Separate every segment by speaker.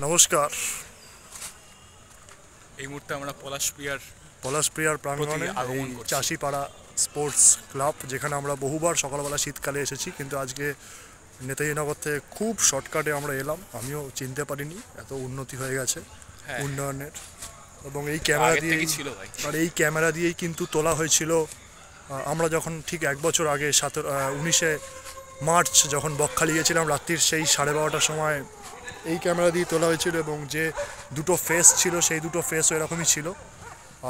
Speaker 1: নমস্কার।
Speaker 2: এই মুহূর্তে আমরা
Speaker 1: পলাশপ্রিয়ার প্রাঙ্গণে এই চাষিপাড়া স্পোর্টস ক্লাব, যেখানে আমরা বহুবার সকালবেলা শীতকালে এসেছি, কিন্তু আজকে নেতাজি নগর থেকে খুব শর্টকাটে আমরা এলাম। আমিও চিনতে পারিনি, এত উন্নতি হয়ে গেছে উন্নয়নের। এবং এই ক্যামেরা দিয়েই কিন্তু তোলা হয়েছিল। আমরা যখন ঠিক 1 বছর আগে 19শে মার্চ যখন বকখালি গিয়েছিলাম রাত্রির সেই 12:30টার সময়, এই ক্যামেরা দিয়ে তোলা হয়েছিল। এবং যে দুটো ফেস ছিল সেই দুটো ফেসও এরকমই ছিল,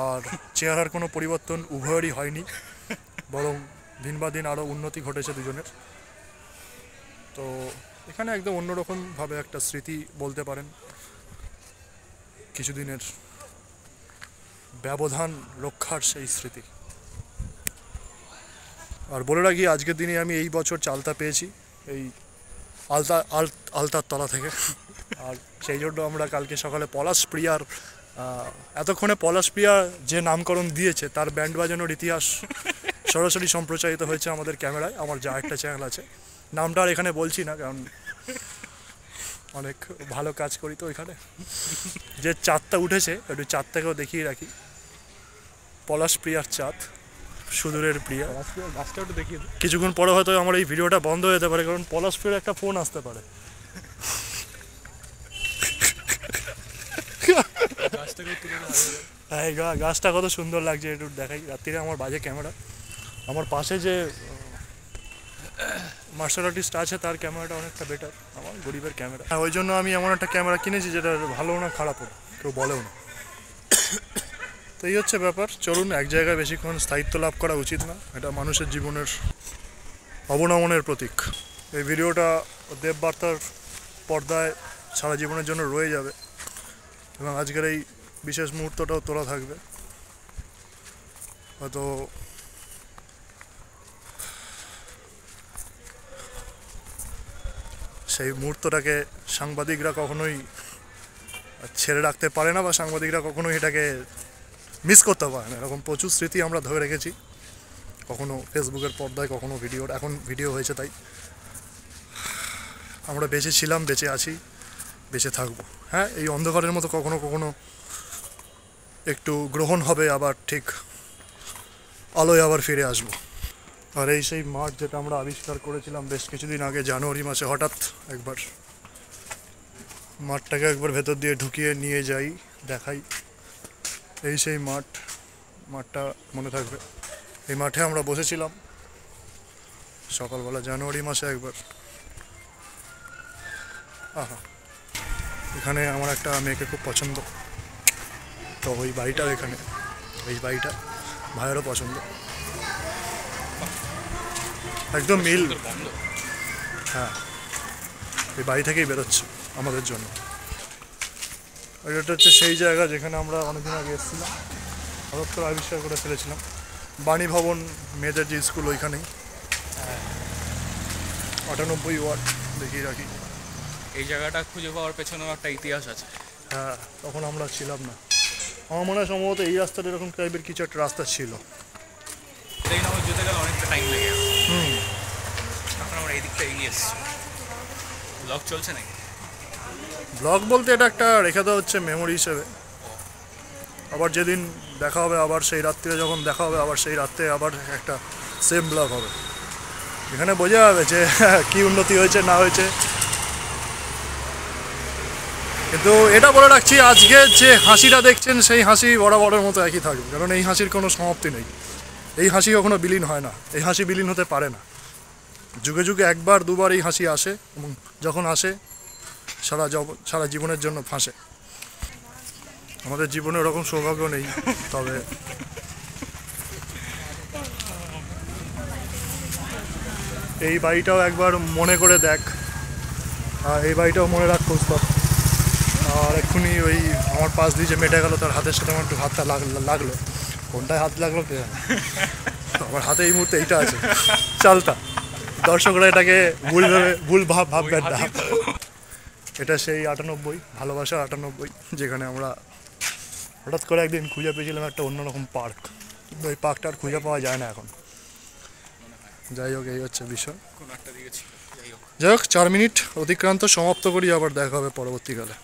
Speaker 1: আর চেহারার কোনো পরিবর্তন উভয়েরই হয়নি, বরং দিন বা দিন আরও উন্নতি ঘটেছে দুজনের। তো এখানে একদম অন্যরকমভাবে একটা স্মৃতি বলতে পারেন, কিছুদিনের ব্যবধান রক্ষার সেই স্মৃতি। আর বলে রাখি, আজকের দিনে আমি এই বছর চালতা পেয়েছি এই আলতার তলা থেকে। আর সেই জন্য আমরা কালকে সকালে পলাশপ্রিয়ার, এতক্ষণে পলাশপ্রিয়া যে নামকরণ দিয়েছে তার ব্যান্ড বাজানোর ইতিহাস সরাসরি সম্প্রচারিত হয়েছে আমাদের ক্যামেরায়। আমার যা একটা চ্যানেল আছে, নামটা আর এখানে বলছি না, কারণ অনেক ভালো কাজ করি তো এখানে। যে চাঁদটা উঠেছে একটু চাঁদটাকেও দেখিয়ে রাখি। পলাশপ্রিয়ার চাঁদ, সুদূরের প্রিয়া। কিছুক্ষণ পরে হয়তো আমার এই ভিডিওটা বন্ধ হয়ে যেতে পারে, কারণ পলাশপ্রিয়ার একটা ফোন আসতে পারে। হ্যাঁ, গাছটা কত সুন্দর লাগছে, একটু দেখাই। রাত্রিরে আমার বাজে ক্যামেরা, আমার পাশে যে মার্শাল আর্টিস্ট আছে তার ক্যামেরাটা অনেকটা বেটার আমার গরিবের ক্যামেরা। ওই জন্য আমি এমন একটা ক্যামেরা কিনেছি যেটা ভালো না খারাপও, কেউ বলেও না। তো এই হচ্ছে ব্যাপার। চলুন, এক জায়গায় বেশিক্ষণ স্থায়িত্ব লাভ করা উচিত না, এটা মানুষের জীবনের অবনমনের প্রতীক। এই ভিডিওটা দেববার্তার পর্দায় সারা জীবনের জন্য রয়ে যাবে, এবং আজকের এই বিশেষ মুহূর্তটাও তোলা থাকবে। হয়তো সেই মুহূর্তটাকে সাংবাদিকরা কখনোই ছেড়ে রাখতে পারে না, বা সাংবাদিকরা কখনোই এটাকে মিস করতে পারে না। এরকম প্রচুর স্মৃতি আমরা ধরে রেখেছি, কখনো ফেসবুকের পর্দায়, কখনো ভিডিওর। এখন ভিডিও হয়েছে, তাই আমরা বেঁচে ছিলাম, বেঁচে আছি, বেঁচে থাকবো। হ্যাঁ, এই অন্ধকারের মতো কখনো কখনো একটু গ্রহণ হবে, আবার ঠিক আলোয় আবার ফিরে আসবো। আর এই সেই মাঠ যেটা আমরা আবিষ্কার করেছিলাম বেশ কিছুদিন আগে, জানুয়ারি মাসে। হঠাৎ একবার মাঠটাকে একবার ভেতর দিয়ে ঢুকিয়ে নিয়ে যাই, দেখাই। এই সেই মাঠটা মনে থাকবে। এই মাঠে আমরা বসেছিলাম সকালবেলা জানুয়ারি মাসে একবার। আহা, এখানে আমার একটা মেয়েকে খুব পছন্দ, তো ওই বাড়িটাও এখানে, এই বাড়িটা ভাইয়েরও পছন্দ, একদম মিল। হ্যাঁ, এই বাড়ি থেকেই বেরোচ্ছে আমাদের জন্য। এটা হচ্ছে সেই জায়গা যেখানে আমরা অনেকদিন আগে এসেছিলাম, হঠাৎ আবিষ্কার করে ফেলেছিলাম। বাণী ভবন মেয়েদের যে স্কুল, ওইখানেই 98 ওয়ার্ড। দেখিয়ে রাখি,
Speaker 2: এই জায়গাটা খুঁজে পাওয়ার পেছনেও একটা ইতিহাস আছে।
Speaker 1: হ্যাঁ, তখন আমরা ছিলাম না। আমার মনে হয় সম্ভবত এই রাস্তাটা এরকম টাইপের কিছু একটা রাস্তা ছিল।
Speaker 2: যেতে গেলে অনেকটা টাইম লেগে গেছে। এখন আমরা এই দিকটা এগিয়ে এসেছি। ব্লগ চলছে নাকি?
Speaker 1: ব্লগ বলতে এটা একটা রেখে দেওয়া হচ্ছে মেমোরি হিসেবে। আবার যেদিন দেখা হবে, আবার সেই রাত্রিরে যখন দেখা হবে, আবার সেই রাত্রে আবার একটা সেম ব্লগ হবে। এখানে বোঝা যাবে যে কী উন্নতি হয়েছে না হয়েছে। কিন্তু এটা বলে রাখছি, আজকে যে হাসিটা দেখছেন সেই হাসি বরাবরের মতো একই থাকবে, কারণ এই হাসির কোনো সমাপ্তি নেই। এই হাসি কখনো বিলীন হয় না, এই হাসি বিলীন হতে পারে না। যুগে যুগে একবার দুবার এই হাসি আসে, এবং যখন আসে সারা জীবনের জন্য ফাঁসে। আমাদের জীবনে ওরকম সৌভাগ্য নেই, তবে এই বাড়িটাও একবার মনে করে দেখ, আর এই বাড়িটাও মনে রাখ, খোঁজ কর। আর এক্ষুনি ওই আমার পাশ দিয়ে যে মেটে গেল, তার হাতের সাথে আমার একটু হাতটা লাগলো। কোনটায় হাত লাগলো কে জানে। আমার হাতে এই মুহূর্তে এইটা আছে, চালতা। দর্শকরা এটাকে ভুল ভাববেন না। এটা সেই 98, ভালোবাসার 98, যেখানে আমরা হঠাৎ করে একদিন খুঁজে পেয়েছিলাম একটা অন্যরকম পার্ক। কিন্তু ওই পার্কটা আর খুঁজে পাওয়া যায় না এখন। যাই হোক, এই হচ্ছে বিষয়। যাই হোক, 4 মিনিট অতিক্রান্ত, সমাপ্ত করি, আবার দেখা হবে পরবর্তীকালে।